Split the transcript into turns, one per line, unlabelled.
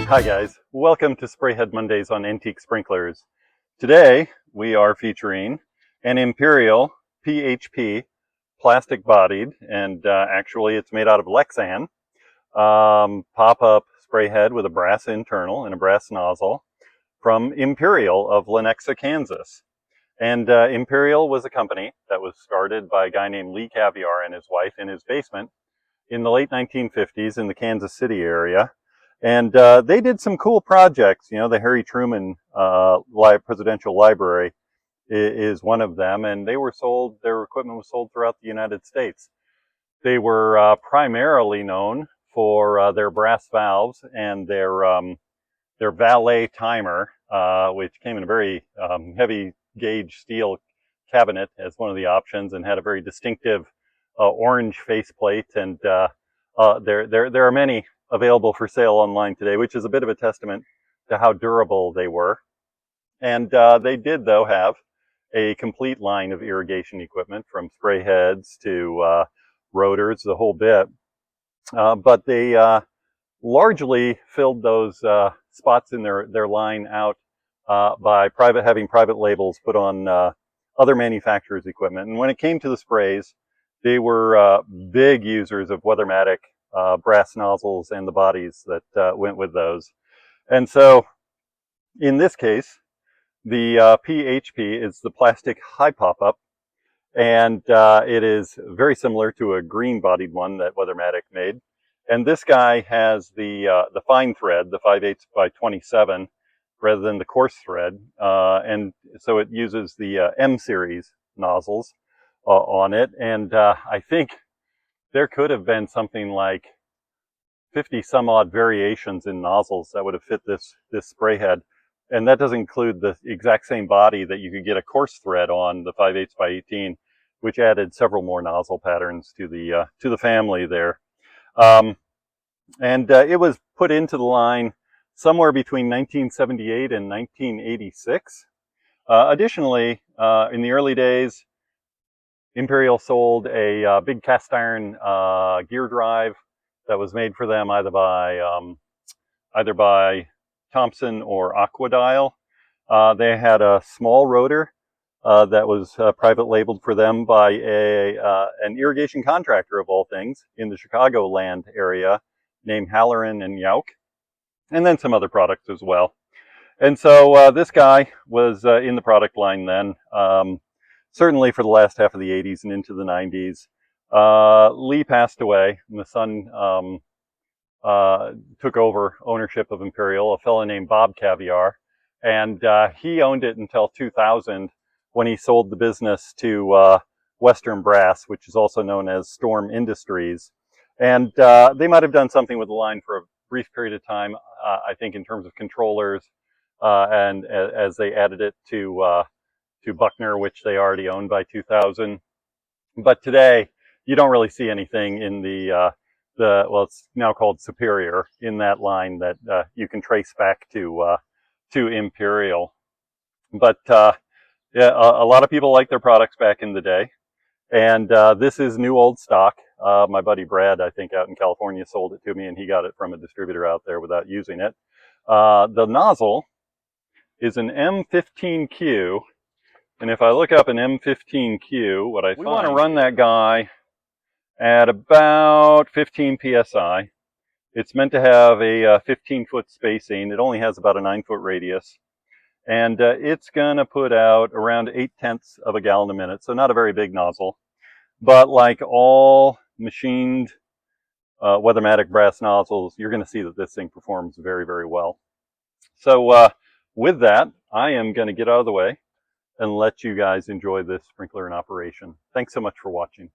Hi guys, welcome to Sprayhead Mondays on Antique Sprinklers. Today we are featuring an Imperial PHP plastic bodied, and actually it's made out of Lexan, pop-up spray head with a brass internal and a brass nozzle from Imperial of Lenexa, Kansas. And Imperial was a company that was started by a guy named Lee Caviar and his wife in his basement in the late 1950s in the Kansas City area. And they did some cool projects. You know, the Harry Truman Presidential Library is one of them, and they were sold, their equipment was sold throughout the United States. They were primarily known for their brass valves and their valet timer, which came in a very heavy gauge steel cabinet as one of the options, and had a very distinctive orange faceplate. And there are many available for sale online today, which is a bit of a testament to how durable they were. And they did, though, have a complete line of irrigation equipment, from spray heads to rotors, the whole bit. But they largely filled those spots in their line out by having private labels put on other manufacturers' equipment. And when it came to the sprays, they were big users of Weathermatic brass nozzles and the bodies that went with those. And so in this case, the PHP is the plastic high pop-up, and it is very similar to a green-bodied one that Weathermatic made. And this guy has the fine thread, the 5/8 by 27, rather than the coarse thread, and so it uses the M series nozzles on it. And I think there could have been something like 50 some odd variations in nozzles that would have fit this spray head. And that doesn't include the exact same body that you could get a coarse thread on, the 5/8 by 18, which added several more nozzle patterns to the family there. And it was put into the line somewhere between 1978 and 1986. Additionally, in the early days, Imperial sold a big cast iron gear drive that was made for them either by Thompson or Aquadial. They had a small rotor that was private labeled for them by an irrigation contractor of all things in the Chicagoland area named Halloran and Yauk, and then some other products as well. And so this guy was in the product line then, certainly for the last half of the 80s and into the 90s. Lee passed away, and the son took over ownership of Imperial, a fellow named Bob Caviar, and he owned it until 2000, when he sold the business to Western Brass, which is also known as Storm Industries. And they might have done something with the line for a brief period of time, I think, in terms of controllers, and as they added it to Buckner, which they already owned by 2000. But today, you don't really see anything in well, it's now called Superior, in that line that you can trace back to Imperial. But yeah, a lot of people liked their products back in the day. And this is new old stock. My buddy Brad, I think, out in California, sold it to me, and he got it from a distributor out there without using it. The nozzle is an M15Q. And if I look up an M15Q, what I find, we want to run that guy at about 15 psi. It's meant to have a 15-foot spacing. It only has about a 9-foot radius. And it's going to put out around 0.8 of a gallon a minute, so not a very big nozzle. But like all machined Weathermatic brass nozzles, you're going to see that this thing performs very, very well. So with that, I am going to get out of the way and let you guys enjoy this sprinkler in operation. Thanks so much for watching.